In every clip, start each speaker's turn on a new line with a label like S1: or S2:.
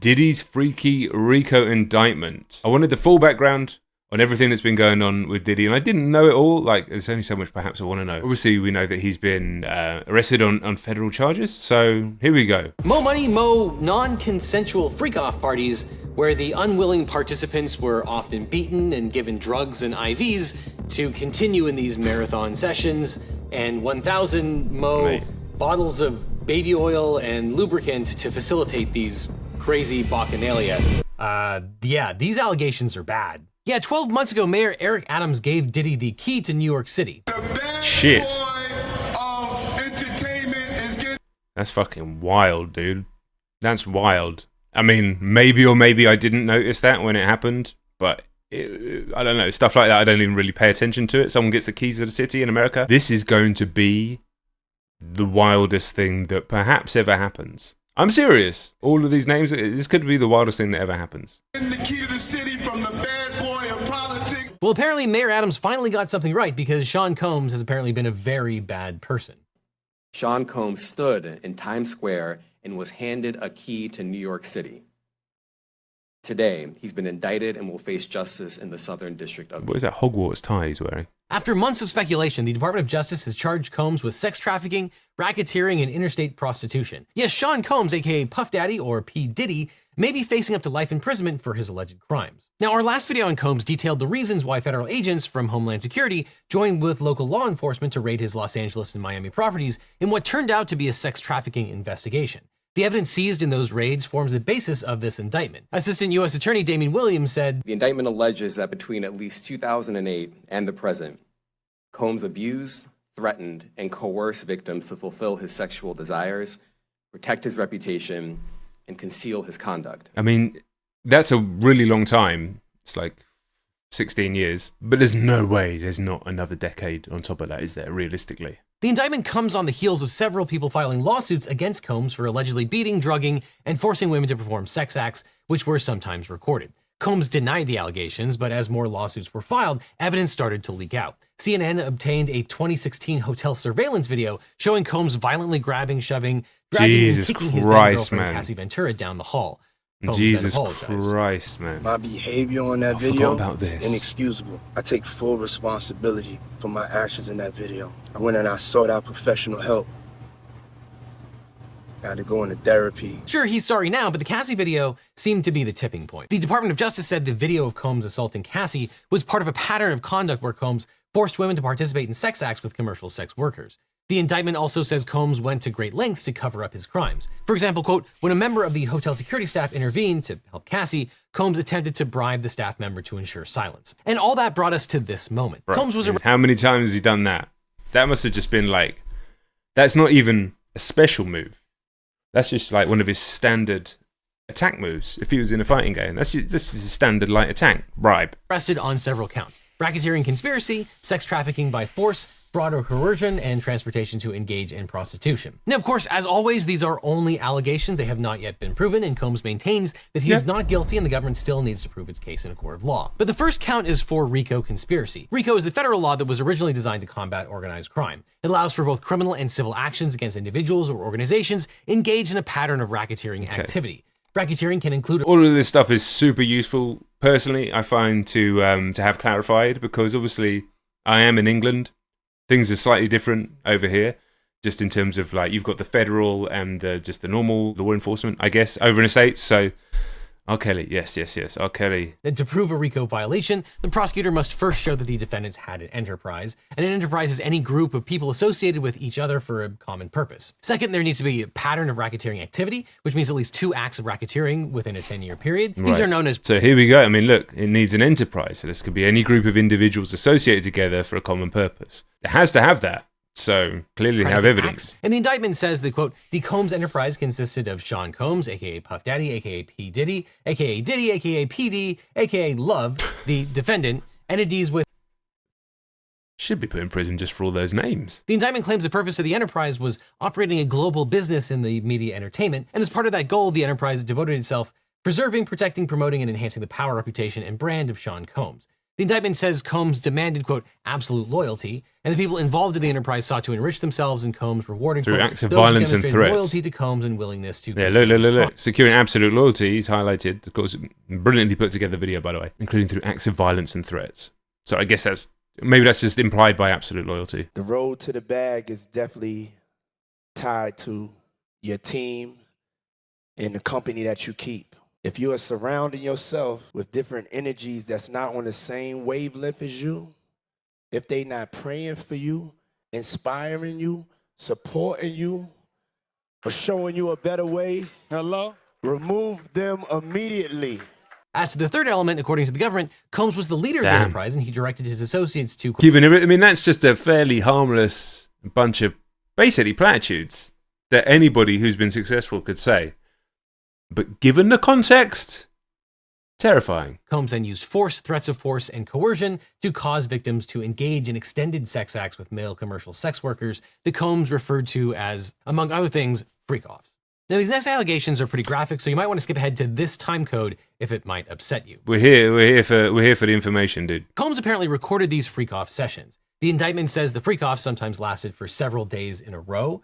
S1: Diddy's freaky RICO indictment. I wanted the full background on everything that's been going on with Diddy, and I didn't know it all. Like, there's only so much perhaps I want to know. Obviously, we know that he's been arrested on federal charges, so here we go.
S2: Mo Money, Mo non-consensual freak-off parties where the unwilling participants were often beaten and given drugs and IVs to continue in these marathon sessions, and 1,000 Mo bottles of baby oil and lubricant to facilitate these crazy bacchanalia. Yeah, these allegations are bad. Yeah, 12 months ago, Mayor Eric Adams gave Diddy the key to New York City.
S1: Shit. That's fucking wild, dude. That's wild. I mean, maybe or maybe I didn't notice that when it happened, but I don't know. Stuff like that, I don't even really pay attention to it. Someone gets the keys to the city in America. This is going to be the wildest thing that perhaps ever happens. I'm serious. All of these names, this could be the wildest thing that ever happens.
S3: The key to the city from the bad boy of politics.
S2: Well, apparently Mayor Adams finally got something right because Sean Combs has apparently been a very bad person.
S4: Sean Combs stood in Times Square and was handed a key to New York City. Today, he's been indicted and will face justice in the Southern District of...
S1: What is that Hogwarts tie he's wearing?
S2: After months of speculation, the Department of Justice has charged Combs with sex trafficking, racketeering, and interstate prostitution. Yes, Sean Combs, aka Puff Daddy or P. Diddy, may be facing up to life imprisonment for his alleged crimes. Now, our last video on Combs detailed the reasons why federal agents from Homeland Security joined with local law enforcement to raid his Los Angeles and Miami properties in what turned out to be a sex trafficking investigation. The evidence seized in those raids forms the basis of this indictment. Assistant U.S. Attorney Damian Williams said,
S4: The indictment alleges that between at least 2008 and the present, Combs abused, threatened, and coerced victims to fulfill his sexual desires, protect his reputation, and conceal his conduct.
S1: I mean, that's a really long time. It's like 16 years. But there's no way there's not another decade on top of that, is there, realistically?
S2: The indictment comes on the heels of several people filing lawsuits against Combs for allegedly beating, drugging, and forcing women to perform sex acts, which were sometimes recorded. Combs denied the allegations, but as more lawsuits were filed, evidence started to leak out. CNN obtained a 2016 hotel surveillance video showing Combs violently grabbing, shoving, dragging, and kicking his then-girlfriend Cassie Ventura down the hall. Combs
S1: Jesus Christ, man.
S5: My behavior on that video is inexcusable. I take full responsibility for my actions in that video. I went and I sought out professional help. I had to go into therapy.
S2: Sure, he's sorry now, but the Cassie video seemed to be the tipping point. The Department of Justice said the video of Combs assaulting Cassie was part of a pattern of conduct where Combs forced women to participate in sex acts with commercial sex workers. The indictment also says Combs went to great lengths to cover up his crimes. For example, quote, when a member of the hotel security staff intervened to help Cassie, Combs attempted to bribe the staff member to ensure silence. And all that brought us to this moment.
S1: Right.
S2: Combs was
S1: How many times has he done that? That must have just been like, that's not even a special move. That's just like one of his standard attack moves. If he was in a fighting game, this is a standard light attack, bribe.
S2: Arrested on several counts: racketeering conspiracy, sex trafficking by force, fraud or coercion, and transportation to engage in prostitution. Now, of course, as always, these are only allegations. They have not yet been proven, and Combs maintains that he is not guilty and the government still needs to prove its case in a court of law. But the first count is for RICO conspiracy. RICO is the federal law that was originally designed to combat organized crime. It allows for both criminal and civil actions against individuals or organizations engaged in a pattern of racketeering activity. Racketeering can include...
S1: All of this stuff is super useful, personally, I find, to have clarified, because obviously I am in England. Things are slightly different over here, just in terms of, like, you've got the federal and just the normal law enforcement, I guess, over in the States. So, R. Kelly, yes, R. Kelly.
S2: To prove a RICO violation, the prosecutor must first show that the defendants had an enterprise, and an enterprise is any group of people associated with each other for a common purpose. Second, there needs to be a pattern of racketeering activity, which means at least 2 acts of racketeering within a 10-year period. These are known as...
S1: So here we go. I mean, look, it needs an enterprise. So this could be any group of individuals associated together for a common purpose. It has to have that. So clearly they have evidence.
S2: And the indictment says that, quote, the Combs enterprise consisted of Sean Combs, aka Puff Daddy, aka P. Diddy, aka Diddy, aka PD, aka Love, the defendant, entities with...
S1: Should be put in prison just for all those names.
S2: The indictment claims the purpose of the enterprise was operating a global business in the media entertainment, and as part of that goal, the enterprise devoted itself preserving, protecting, promoting, and enhancing the power, reputation, and brand of Sean Combs. The indictment says Combs demanded, quote, absolute loyalty, and the people involved in the enterprise sought to enrich themselves, and Combs rewarded,
S1: through
S2: quote,
S1: acts of
S2: those who
S1: violence and
S2: demonstrated
S1: threats.
S2: loyalty to Combs and willingness to
S1: Yeah,
S2: conceal
S1: look. Securing absolute loyalty, he's highlighted, of course, brilliantly put together video, by the way, including through acts of violence and threats. So I guess that's just implied by absolute loyalty.
S6: The road to the bag is definitely tied to your team and the company that you keep. If you are surrounding yourself with different energies that's not on the same wavelength as you, if they not praying for you, inspiring you, supporting you, or showing you a better way, remove them immediately.
S2: As to the third element, according to the government, Combs was the leader of the enterprise, and he directed his associates to...
S1: That's just a fairly harmless bunch of basically platitudes that anybody who's been successful could say. But given the context, terrifying.
S2: Combs then used force, threats of force, and coercion to cause victims to engage in extended sex acts with male commercial sex workers that Combs referred to as, among other things, freak-offs. Now, these next allegations are pretty graphic, so you might want to skip ahead to this time code if it might upset you.
S1: We're here for the information, dude.
S2: Combs apparently recorded these freak-off sessions. The indictment says the freak-offs sometimes lasted for several days in a row.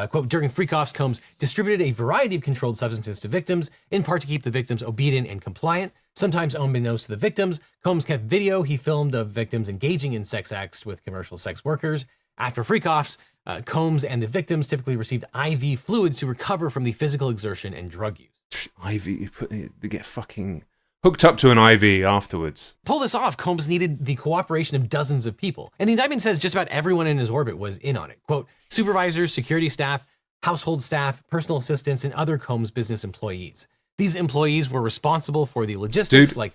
S2: Quote, during freak-offs, Combs distributed a variety of controlled substances to victims, in part to keep the victims obedient and compliant. Sometimes unbeknownst to the victims, Combs kept video he filmed of victims engaging in sex acts with commercial sex workers. After freak-offs, Combs and the victims typically received IV fluids to recover from the physical exertion and drug use.
S1: They get fucking hooked up to an IV afterwards.
S2: Pull this off, Combs needed the cooperation of dozens of people. And the indictment says just about everyone in his orbit was in on it. Quote, supervisors, security staff, household staff, personal assistants, and other Combs business employees. These employees were responsible for the logistics.
S1: Dude,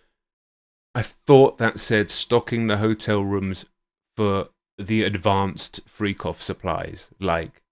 S1: I thought that said stocking the hotel rooms for the advanced freak-off supplies, like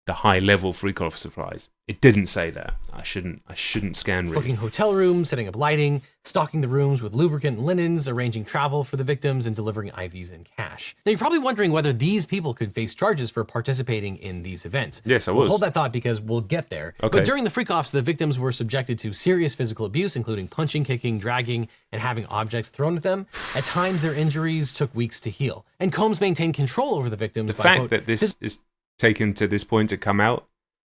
S1: the high-level freak-off supplies. It didn't say that. I shouldn't scan read.
S2: Booking hotel rooms, setting up lighting, stocking the rooms with lubricant and linens, arranging travel for the victims, and delivering IVs and cash. Now, you're probably wondering whether these people could face charges for participating in these events.
S1: Yes, I was.
S2: We'll hold that thought because we'll get there.
S1: Okay.
S2: But during the freak-offs, the victims were subjected to serious physical abuse, including punching, kicking, dragging, and having objects thrown at them. At times, their injuries took weeks to heal. And Combs maintained control over the victims.
S1: The fact that this is taken to this point to come out,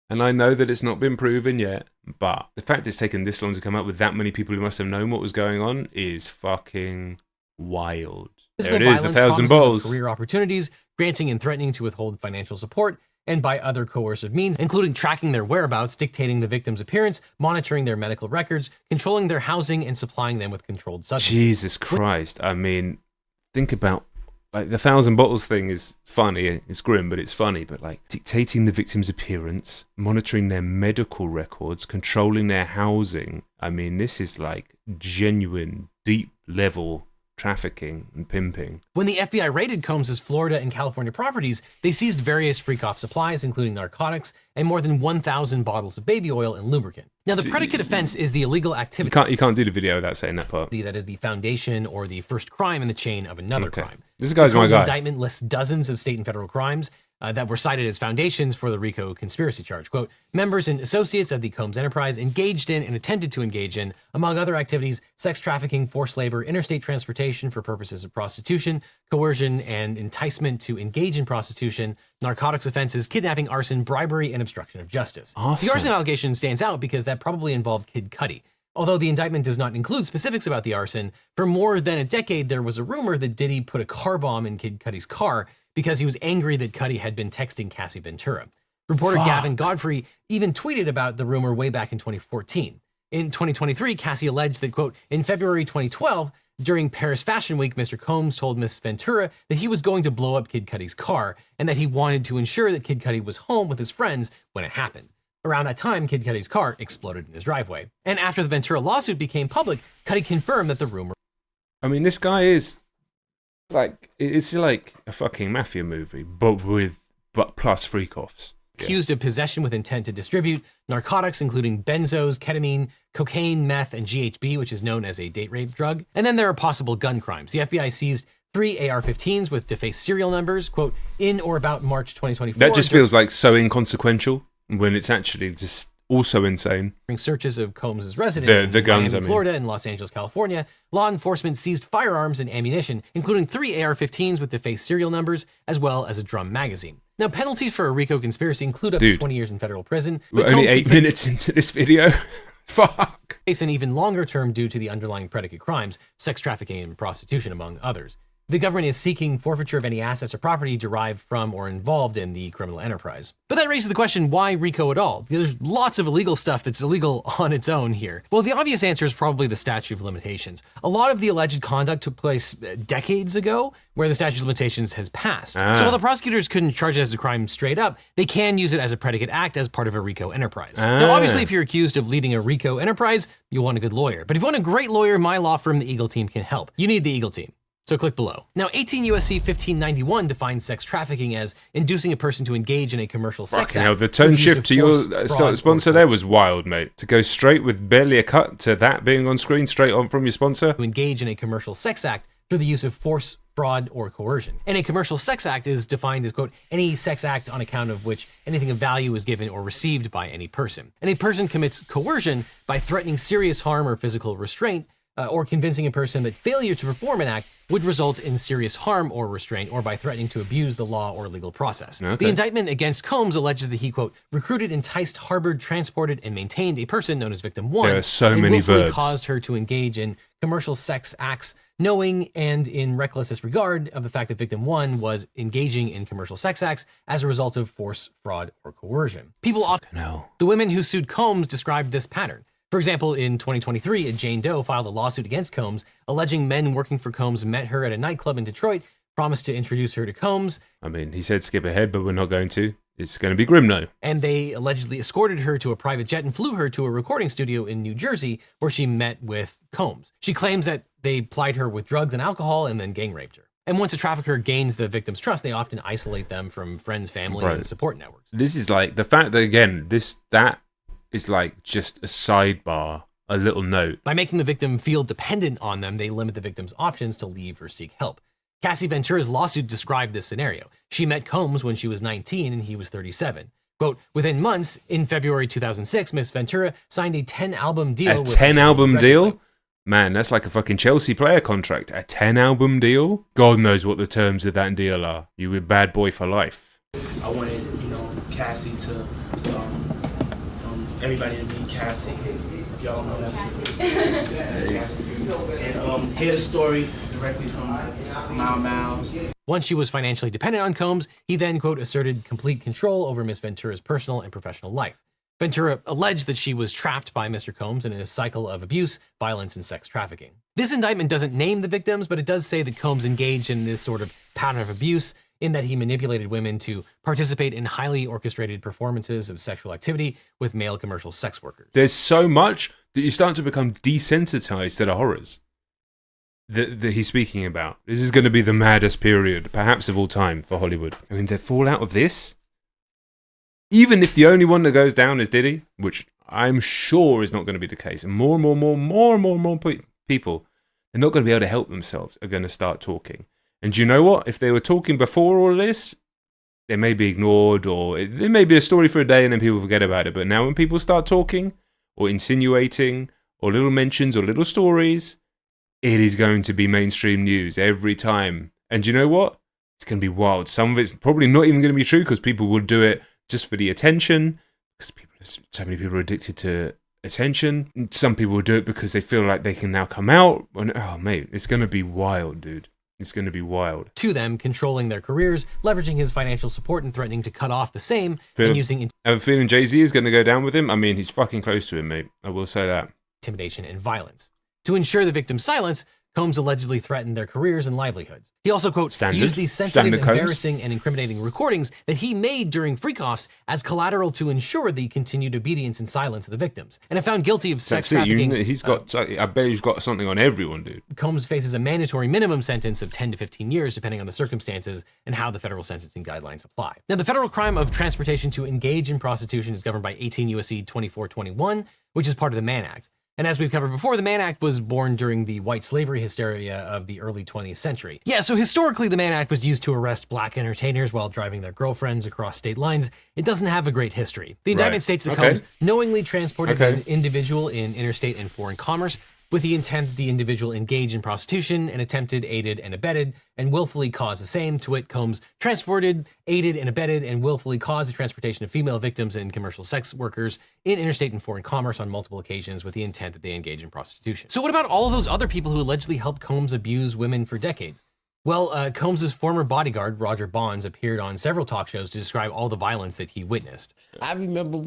S1: and I know that it's not been proven yet, but the fact it's taken this long to come out with that many people who must have known what was going on is fucking wild.
S2: Physical
S1: there it is, the 1,000 balls.
S2: Career opportunities, granting and threatening to withhold financial support, and by other coercive means, including tracking their whereabouts, dictating the victim's appearance, monitoring their medical records, controlling their housing, and supplying them with controlled substances.
S1: Jesus Christ. I mean, think about, like, the 1,000 bottles thing is funny. It's grim, but it's funny. But, like, dictating the victim's appearance, monitoring their medical records, controlling their housing. I mean, this is, like, genuine, deep-level trafficking and pimping.
S2: When the FBI raided Combs' Florida and California properties, they seized various freak-off supplies, including narcotics, and more than 1,000 bottles of baby oil and lubricant. Now, the predicate offense is the illegal activity.
S1: You can't do the video without saying that part.
S2: That is the foundation or the first crime in the chain of another crime.
S1: This guy's my guy.
S2: The indictment lists dozens of state and federal crimes that were cited as foundations for the RICO conspiracy charge. Quote, members and associates of the Combs enterprise engaged in and attempted to engage in, among other activities, sex trafficking, forced labor, interstate transportation for purposes of prostitution, coercion and enticement to engage in prostitution, narcotics offenses, kidnapping, arson, bribery, and obstruction of justice.
S1: Awesome.
S2: The arson allegation stands out because that probably involved Kid Cudi. Although the indictment does not include specifics about the arson, for more than a decade there was a rumor that Diddy put a car bomb in Kid Cudi's car because he was angry that Cudi had been texting Cassie Ventura. Reporter Gavin Godfrey even tweeted about the rumor way back in 2014. In 2023, Cassie alleged that, quote, in February 2012, during Paris Fashion Week, Mr. Combs told Miss Ventura that he was going to blow up Kid Cudi's car and that he wanted to ensure that Kid Cudi was home with his friends when it happened. Around that time, Kid Cudi's car exploded in his driveway. And after the Ventura lawsuit became public, Cudi confirmed that the rumor...
S1: I mean, this guy is, like, it's like a fucking mafia movie, but plus freak-offs.
S2: Accused of possession with intent to distribute narcotics, including benzos, ketamine, cocaine, meth, and GHB, which is known as a date rape drug. And then there are possible gun crimes. The FBI seized 3 AR-15s with defaced serial numbers, quote, in or about March 2024.
S1: That just feels like so inconsequential when it's actually just also insane.
S2: During searches of Combs' residence
S1: The
S2: in
S1: guns,
S2: Miami, Florida, and Los Angeles, California, law enforcement seized firearms and ammunition, including 3 AR-15s with defaced serial numbers, as well as a drum magazine. Now, penalties for a RICO conspiracy include up to 20 years in federal prison.
S1: We're only 8 minutes into this video. Fuck.
S2: Face an even longer term due to the underlying predicate crimes, sex trafficking and prostitution, among others. The government is seeking forfeiture of any assets or property derived from or involved in the criminal enterprise. But that raises the question, why RICO at all? There's lots of illegal stuff that's illegal on its own here. Well, the obvious answer is probably the statute of limitations. A lot of the alleged conduct took place decades ago, where the statute of limitations has passed. So while the prosecutors couldn't charge it as a crime straight up, they can use it as a predicate act as part of a RICO enterprise. Now, obviously, if you're accused of leading a RICO enterprise, you'll want a good lawyer. But if you want a great lawyer, my law firm, the Eagle Team, can help. You need the Eagle Team. So click below. Now, 18 U.S.C. 1591 defines sex trafficking as inducing a person to engage in a commercial sex act.
S1: Now, the tone shift to your sponsor there was wild, mate. To go straight with barely a cut to that being on screen, straight on from your sponsor.
S2: To engage in a commercial sex act through the use of force, fraud, or coercion. And a commercial sex act is defined as, quote, any sex act on account of which anything of value is given or received by any person. And a person commits coercion by threatening serious harm or physical restraint, or convincing a person that failure to perform an act would result in serious harm or restraint, or by threatening to abuse the law or legal process. Okay. The indictment against Combs alleges that he, quote, recruited, enticed, harbored, transported, and maintained a person known as Victim 1.
S1: There are so many verbs.
S2: Caused her to engage in commercial sex acts, knowing and in reckless disregard of the fact that Victim 1 was engaging in commercial sex acts as a result of force, fraud, or coercion. People often know. The women who sued Combs described this pattern. For example, in 2023, a Jane Doe filed a lawsuit against Combs, alleging men working for Combs met her at a nightclub in Detroit, promised to introduce her to Combs.
S1: I mean, he said skip ahead, but we're not going to. It's going to be grim now.
S2: And they allegedly escorted her to a private jet and flew her to a recording studio in New Jersey, where she met with Combs. She claims that they plied her with drugs and alcohol and then gang raped her. And once a trafficker gains the victim's trust, they often isolate them from friends, family, and support networks.
S1: This is like the fact that, again, that is like just a sidebar, a little note.
S2: By making the victim feel dependent on them, they limit the victim's options to leave or seek help. Cassie Ventura's lawsuit described this scenario. She met Combs when she was 19 and he was 37. Quote, within months, in February 2006, Miss Ventura signed a 10-album deal.
S1: A 10-album deal? Man, that's like a fucking Chelsea player contract. A 10-album deal? God knows what the terms of that deal are. You were bad boy for life.
S7: I wanted, Cassie to... everybody to meet Cassie. If y'all know that's Cassie. And hear the story directly from Miles Miles.
S2: Once she was financially dependent on Combs, he then, quote, asserted complete control over Miss Ventura's personal and professional life. Ventura alleged that she was trapped by Mr. Combs in a cycle of abuse, violence, and sex trafficking. This indictment doesn't name the victims, but it does say that Combs engaged in this sort of pattern of abuse, in that he manipulated women to participate in highly orchestrated performances of sexual activity with male commercial sex workers.
S1: There's so much that you start to become desensitized to the horrors that he's speaking about. This is going to be the maddest period, perhaps of all time, for Hollywood. I mean, the fallout of this, even if the only one that goes down is Diddy, which I'm sure is not going to be the case, and more people, they're not going to be able to help themselves, are going to start talking. And do you know what? If they were talking before all this, they may be ignored, or it may be a story for a day and then people forget about it. But now when people start talking or insinuating or little mentions or little stories, it is going to be mainstream news every time. And do you know what? It's going to be wild. Some of it's probably not even going to be true because people will do it just for the attention. Because so many people are addicted to attention. Some people will do it because they feel like they can now come out. And, oh, mate, it's going to be wild, dude. It's going to be wild.
S2: To them, controlling their careers, leveraging his financial support, and threatening to cut off the same, and using...
S1: I have a feeling Jay-Z is going to go down with him. I mean, he's fucking close to him, mate. I will say that.
S2: Intimidation and violence. To ensure the victim's silence, Combs allegedly threatened their careers and livelihoods. He also, quote, used these sensitive, embarrassing, and incriminating recordings that he made during freak-offs as collateral to ensure the continued obedience and silence of the victims. And if found guilty of sex trafficking...
S1: He's got... I bet he's got something on everyone, dude.
S2: Combs faces a mandatory minimum sentence of 10 to 15 years, depending on the circumstances and how the federal sentencing guidelines apply. Now, the federal crime of transportation to engage in prostitution is governed by 18 U.S.C. 2421, which is part of the Mann Act. And as we've covered before, the Mann Act was born during the white slavery hysteria of the early 20th century. Yeah, so historically, the Mann Act was used to arrest black entertainers while driving their girlfriends across state lines. It doesn't have a great history. The indictment states that Combs knowingly transported an individual in interstate and foreign commerce with the intent that the individual engage in prostitution and attempted, aided, and abetted, and willfully caused the same. To wit, Combs transported, aided, and abetted, and willfully caused the transportation of female victims and commercial sex workers in interstate and foreign commerce on multiple occasions with the intent that they engage in prostitution. So what about all of those other people who allegedly helped Combs abuse women for decades? Well, Combs' former bodyguard, Roger Bonds, appeared on several talk shows to describe all the violence that he witnessed.
S8: I remember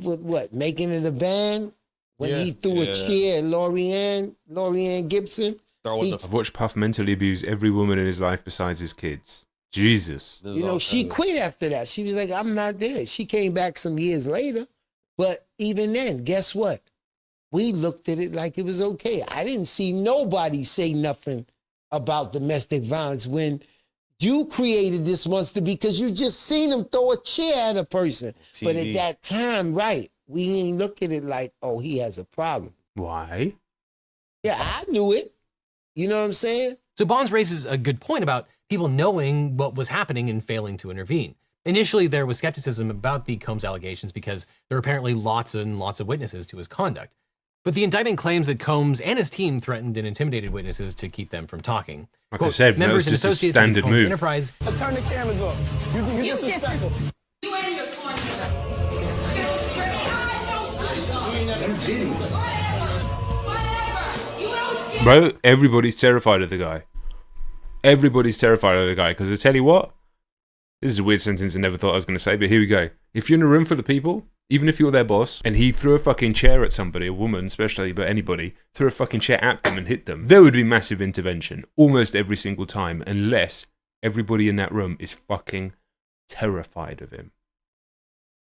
S8: making it a band? When he threw a chair at Lorianne Gibson.
S1: I've watched Puff mentally abuse every woman in his life besides his kids. Jesus.
S8: You know, she quit after that. She was like, I'm not there. She came back some years later. But even then, guess what? We looked at it like it was okay. I didn't see nobody say nothing about domestic violence when you created this monster because you just seen him throw a chair at a person. TV. But at that time, we ain't look at it like, oh, he has a problem.
S1: Why?
S8: Yeah, I knew it. You know what I'm saying?
S2: So Bonds raises a good point about people knowing what was happening and failing to intervene. Initially, there was skepticism about the Combs allegations because there were apparently lots and lots of witnesses to his conduct. But the indictment claims that Combs and his team threatened and intimidated witnesses to keep them from talking.
S1: Like
S2: Quote,
S1: I said,
S2: members
S1: that was
S2: and
S1: just a
S2: associates
S1: standard
S2: of Combs
S1: move.
S2: Enterprise.
S5: Turn the cameras off. You disrespectful.
S9: You and your corner.
S1: Bro, everybody's terrified of the guy. Everybody's terrified of the guy, because I tell you what, this is a weird sentence I never thought I was going to say, but here we go. If you're in a room full of people, even if you're their boss, and he threw a fucking chair at somebody, a woman especially, but anybody, threw a fucking chair at them and hit them, there would be massive intervention almost every single time, unless everybody in that room is fucking terrified of him.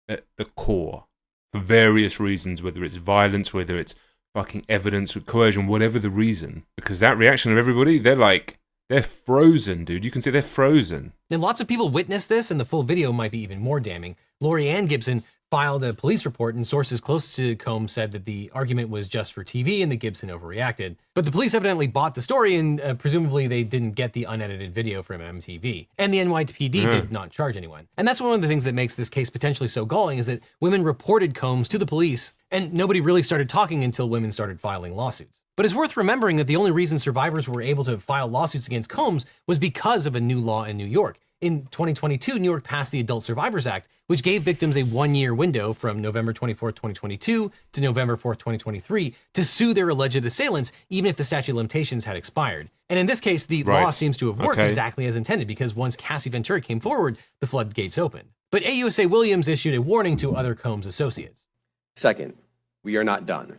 S1: At the core. For various reasons, whether it's violence, whether it's fucking evidence, coercion, whatever the reason. Because that reaction of everybody, they're frozen, dude. You can see they're frozen.
S2: And lots of people witnessed this, and the full video might be even more damning. Lorianne Gibson filed a police report, and sources close to Combs said that the argument was just for TV and that Gibson overreacted. But the police evidently bought the story, and presumably they didn't get the unedited video from MTV. And the NYPD did not charge anyone. And that's one of the things that makes this case potentially so galling, is that women reported Combs to the police, and nobody really started talking until women started filing lawsuits. But it's worth remembering that the only reason survivors were able to file lawsuits against Combs was because of a new law in New York. In 2022, New York passed the Adult Survivors Act, which gave victims a 1-year window from November 24th, 2022 to November 4th, 2023 to sue their alleged assailants, even if the statute of limitations had expired. And in this case, the law seems to have worked exactly as intended, because once Cassie Ventura came forward, the floodgates opened. But AUSA Williams issued a warning to other Combs associates.
S4: Second, we are not done.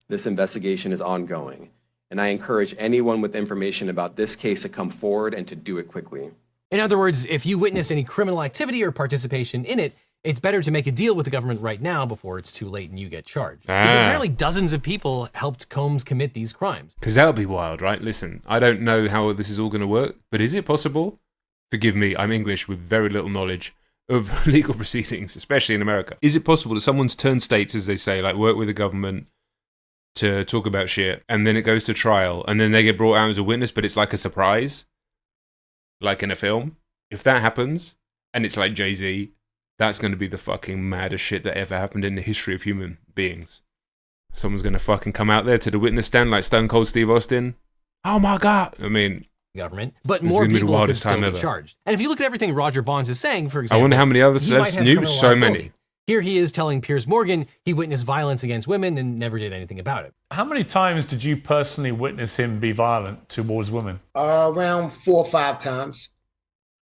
S4: This investigation is ongoing, and I encourage anyone with information about this case to come forward and to do it quickly.
S2: In other words, if you witness any criminal activity or participation in it, it's better to make a deal with the government right now before it's too late and you get charged. Because apparently dozens of people helped Combs commit these crimes.
S1: Because that would be wild, right? Listen, I don't know how this is all going to work, but is it possible? Forgive me, I'm English with very little knowledge of legal proceedings, especially in America. Is it possible that someone's turned states, as they say, like work with the government to talk about shit, and then it goes to trial, and then they get brought out as a witness, but it's like a surprise? Like in a film? If that happens, and it's like Jay-Z, that's going to be the fucking maddest shit that ever happened in the history of human beings. Someone's going to fucking come out there to the witness stand like Stone Cold Steve Austin. Oh my God. I mean,
S2: government, but more people could still be charged. And if you look at everything Roger Bonds is saying, for example,
S1: I wonder how many other celebs knew. So many.
S2: Here he is telling Piers Morgan he witnessed violence against women and never did anything about it.
S10: How many times did you personally witness him be violent towards women?
S8: Around 4 or 5 times.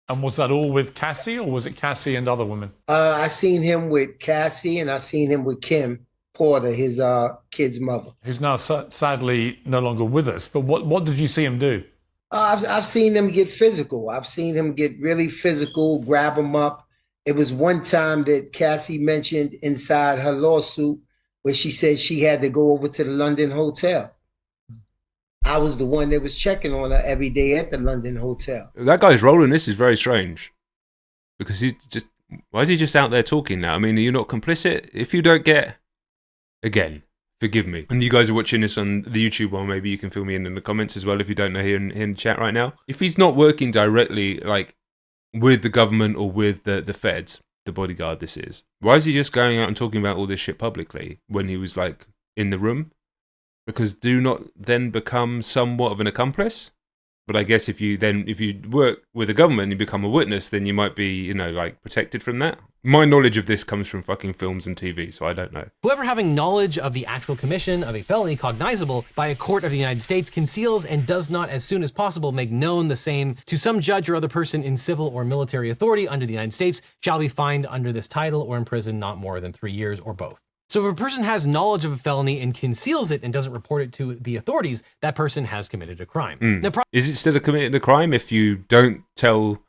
S10: And was that all with Cassie, or was it Cassie and other women?
S8: I seen him with Cassie, and I seen him with Kim Porter, his kid's mother.
S10: Who's now sadly no longer with us. But what did you see him do?
S8: I've seen him get physical. I've seen him get really physical, grab him up. It was one time that Cassie mentioned inside her lawsuit where she said she had to go over to the London hotel. I was the one that was checking on her every day at the London hotel.
S1: That guy's rolling. This is very strange. Because why is he just out there talking now? I mean, are you not complicit? If you don't get, again, Forgive me. And you guys are watching this on the YouTube one, maybe you can fill me in the comments as well if you don't know here in the chat right now. If he's not working directly, like, with the government or with the feds, the bodyguard this is, why is he just going out and talking about all this shit publicly when he was, like, in the room? Because do not then become somewhat of an accomplice? But I guess if you work with the government and you become a witness, then you might be, you know, like, protected from that. My knowledge of this comes from fucking films and TV, so I don't know.
S2: Whoever having knowledge of the actual commission of a felony cognizable by a court of the United States conceals and does not as soon as possible make known the same to some judge or other person in civil or military authority under the United States shall be fined under this title or imprisoned not more than 3 years or both. So if a person has knowledge of a felony and conceals it and doesn't report it to the authorities, that person has committed a crime.
S1: Is it still committing a crime if you don't tell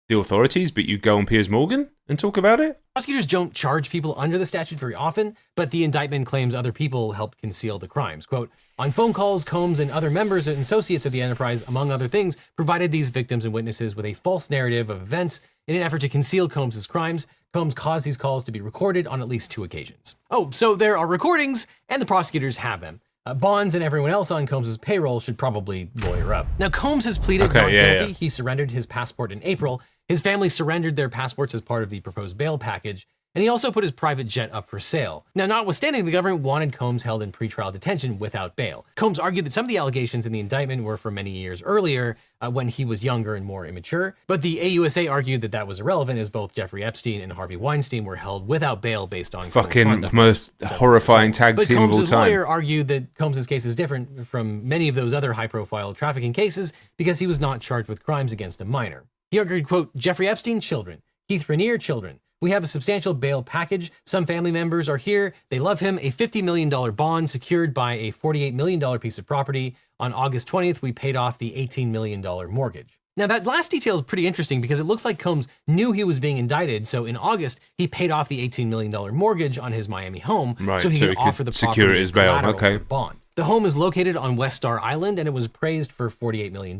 S1: the authorities, but you go on Piers Morgan and talk about it?
S2: Prosecutors don't charge people under the statute very often, but the indictment claims other people helped conceal the crimes. Quote, on phone calls, Combs and other members and associates of the enterprise, among other things, provided these victims and witnesses with a false narrative of events in an effort to conceal Combs' crimes. Combs caused these calls to be recorded on at least 2 occasions. Oh, so there are recordings, and the prosecutors have them. Bonds and everyone else on Combs' payroll should probably lawyer up. Now, Combs has pleaded not guilty. Yeah. He surrendered his passport in April. His family surrendered their passports as part of the proposed bail package, and he also put his private jet up for sale. Now, notwithstanding, the government wanted Combs held in pretrial detention without bail. Combs argued that some of the allegations in the indictment were from many years earlier, when he was younger and more immature, but the AUSA argued that that was irrelevant as both Jeffrey Epstein and Harvey Weinstein were held without bail based on
S1: fucking most horrifying tag team of all time. But
S2: Combs' lawyer argued that Combs' case is different from many of those other high-profile trafficking cases because he was not charged with crimes against a minor. He argued, quote, Jeffrey Epstein, children. Keith Rainier, children. We have a substantial bail package. Some family members are here. They love him. A $50 million bond secured by a $48 million piece of property. On August 20th, we paid off the $18 million mortgage. Now, that last detail is pretty interesting because it looks like Combs knew he was being indicted. So in August, he paid off the $18 million mortgage on his Miami home so he could offer the property as collateral for the bond. The home is located on West Star Island, and it was appraised for $48 million.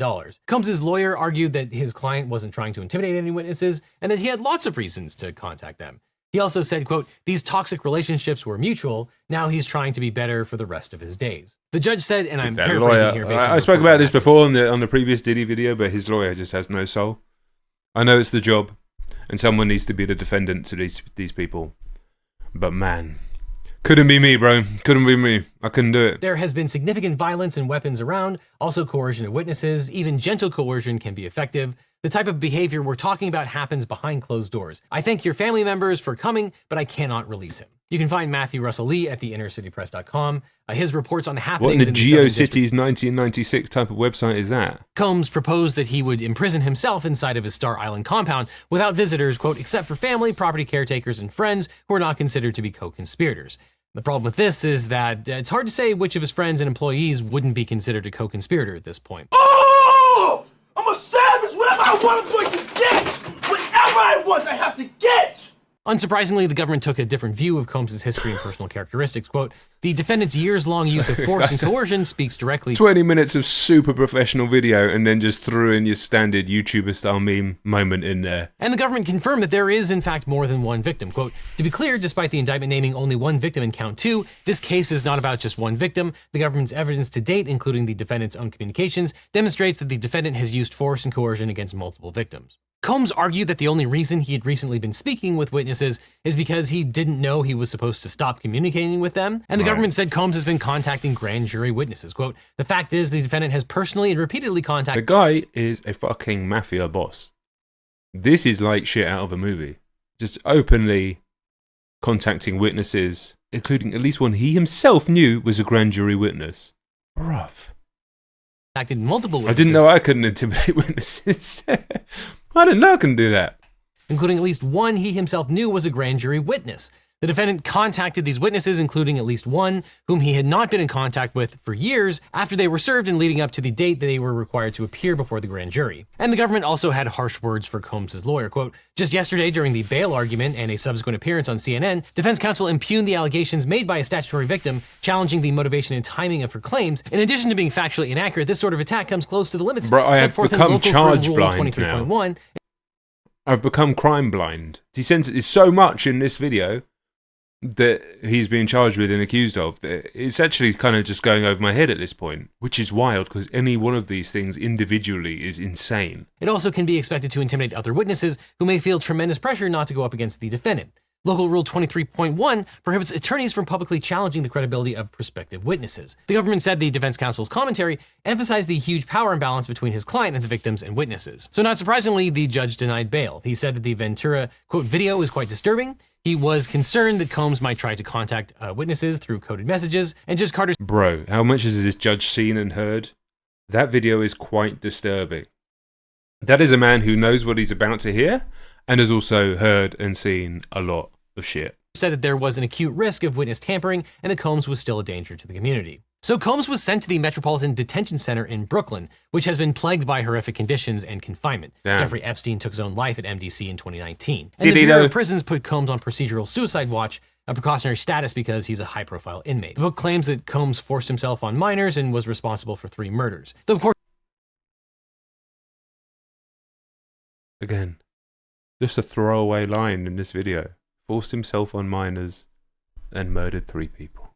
S2: Combs' lawyer argued that his client wasn't trying to intimidate any witnesses, and that he had lots of reasons to contact them. He also said, quote, these toxic relationships were mutual. Now he's trying to be better for the rest of his days. The judge said, and I'm paraphrasing here.
S1: I spoke about this before on the previous Diddy video, but his lawyer just has no soul. I know it's the job, and someone needs to be the defendant to these people. But man, couldn't be me, bro. Couldn't be me. I couldn't do it.
S2: There has been significant violence and weapons around, also coercion of witnesses. Even gentle coercion can be effective. The type of behavior we're talking about happens behind closed doors. I thank your family members for coming, but I cannot release him. You can find Matthew Russell Lee at theinnercitypress.com. His reports on the happenings
S1: what in the GeoCities 1996 type of website is that?
S2: Combs proposed that he would imprison himself inside of his Star Island compound without visitors, quote, except for family, property caretakers, and friends who are not considered to be co-conspirators. The problem with this is that it's hard to say which of his friends and employees wouldn't be considered a co-conspirator at this point.
S3: Oh! I'm a savage! Whatever I want, I'm going to get! Whatever I want, I have to get!
S2: Unsurprisingly, the government took a different view of Combs' history and personal characteristics. Quote, the defendant's years-long use of force and coercion speaks directly...
S1: 20 minutes of super professional video and then just threw in your standard YouTuber-style meme moment in there.
S2: And the government confirmed that there is, in fact, more than one victim. Quote, to be clear, despite the indictment naming only one victim in count 2, this case is not about just one victim. The government's evidence to date, including the defendant's own communications, demonstrates that the defendant has used force and coercion against multiple victims. Combs argued that the only reason he had recently been speaking with witnesses is because he didn't know he was supposed to stop communicating with them. And the government said Combs has been contacting grand jury witnesses. Quote, the fact is the defendant has personally and repeatedly contacted...
S1: The guy is a fucking mafia boss. This is like shit out of a movie. Just openly contacting witnesses, including at least one he himself knew was a grand jury witness. Bruv.
S2: Multiple witnesses.
S1: I didn't know I couldn't intimidate witnesses. I didn't know I couldn't do that.
S2: Including at least one he himself knew was a grand jury witness. The defendant contacted these witnesses, including at least one whom he had not been in contact with for years after they were served and leading up to the date that they were required to appear before the grand jury. And the government also had harsh words for Combs' lawyer. Quote, just yesterday during the bail argument and a subsequent appearance on CNN, defense counsel impugned the allegations made by a statutory victim, challenging the motivation and timing of her claims. In addition to being factually inaccurate, this sort of attack comes close to the limits set forth in Local Criminal Rule 23.1.
S1: I've become crime blind. He sends it so much in this video. that he's being charged with and accused of, it's actually kind of just going over my head at this point, which is wild because any one of these things individually is insane.
S2: It also can be expected to intimidate other witnesses who may feel tremendous pressure not to go up against the defendant. Local Rule 23.1 prohibits attorneys from publicly challenging the credibility of prospective witnesses. The government said the defense counsel's commentary emphasized the huge power imbalance between his client and the victims and witnesses. So not surprisingly, the judge denied bail. He said that the Ventura, quote, video is quite disturbing. He was concerned that Combs might try to contact witnesses through coded messages, and Judge Carter...
S1: Bro, how much has this judge seen and heard? That video is quite disturbing. That is a man who knows what he's about to hear, and has also heard and seen a lot of shit.
S2: Said that there was an acute risk of witness tampering and that Combs was still a danger to the community. So Combs was sent to the Metropolitan Detention Center in Brooklyn, which has been plagued by horrific conditions and confinement.
S1: Damn.
S2: Jeffrey Epstein took his own life at MDC in 2019. And the Bureau of Prisons put Combs on procedural suicide watch, a precautionary status because he's a high-profile inmate. The book claims that Combs forced himself on minors and was responsible for 3 murders. Though, of course...
S1: Again, just a throwaway line in this video. Forced himself on minors and murdered 3 people.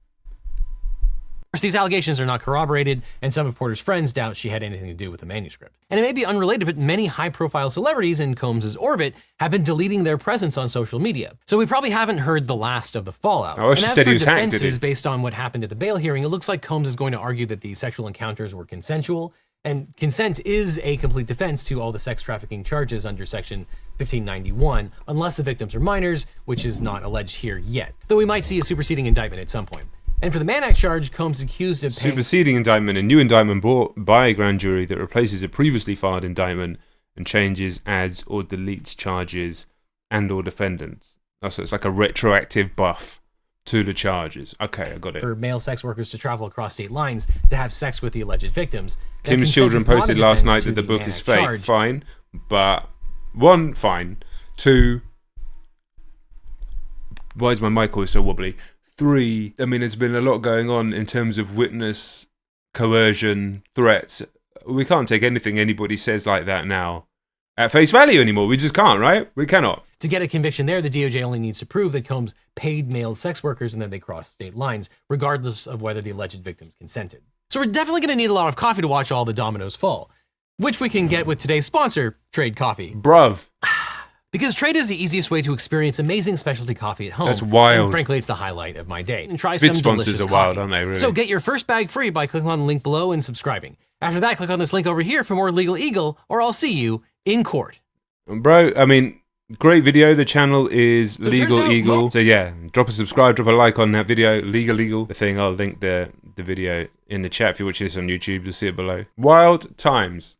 S2: Of course, these allegations are not corroborated, and some of Porter's friends doubt she had anything to do with the manuscript. And it may be unrelated, but many high-profile celebrities in Combs' orbit have been deleting their presence on social media. So we probably haven't heard the last of the fallout.
S1: Oh,
S2: and
S1: she
S2: as
S1: said
S2: for
S1: he was hacked,
S2: defenses
S1: did he?
S2: based on what happened at the bail hearing, it looks like Combs is going to argue that the sexual encounters were consensual, and consent is a complete defense to all the sex trafficking charges under Section 1591, unless the victims are minors, which is not alleged here yet. Though we might see a superseding indictment at some point. And for the Mann Act charge, Combs is accused of paying...
S1: Superseding indictment, a new indictment brought by a grand jury that replaces a previously filed indictment and changes, adds, or deletes charges and or defendants. Oh, so it's like a retroactive buff to the charges. Okay, I got it.
S2: For male sex workers to travel across state lines to have sex with the alleged victims.
S1: Kim's Children posted last night that the book is fake.
S2: Charge.
S1: Fine. But, 1, fine. 2, why is my mic always so wobbly? 3, I mean, there's been a lot going on in terms of witness coercion, threats. We can't take anything anybody says like that now at face value anymore. We just can't, right? We cannot.
S2: To get a conviction there, the DOJ only needs to prove that Combs paid male sex workers and that they crossed state lines, regardless of whether the alleged victims consented. So we're definitely going to need a lot of coffee to watch all the dominoes fall, which we can get with today's sponsor, Trade Coffee.
S1: Bruv.
S2: Because Trade is the easiest way to experience amazing specialty coffee at home.
S1: That's wild.
S2: And frankly, it's the highlight of my day. And try
S1: Bit
S2: some
S1: sponsors
S2: delicious
S1: are wild,
S2: coffee.
S1: aren't they, really?
S2: So get your first bag free by clicking on the link below and subscribing. After that, click on this link over here for more Legal Eagle, or I'll see you in court.
S1: Bro, I mean, great video. The channel is
S2: So
S1: Legal Eagle. So yeah, drop a subscribe, drop a like on that video. Legal Eagle. The thing, I'll link the video in the chat if you're watching this on YouTube. You'll see it below. Wild times.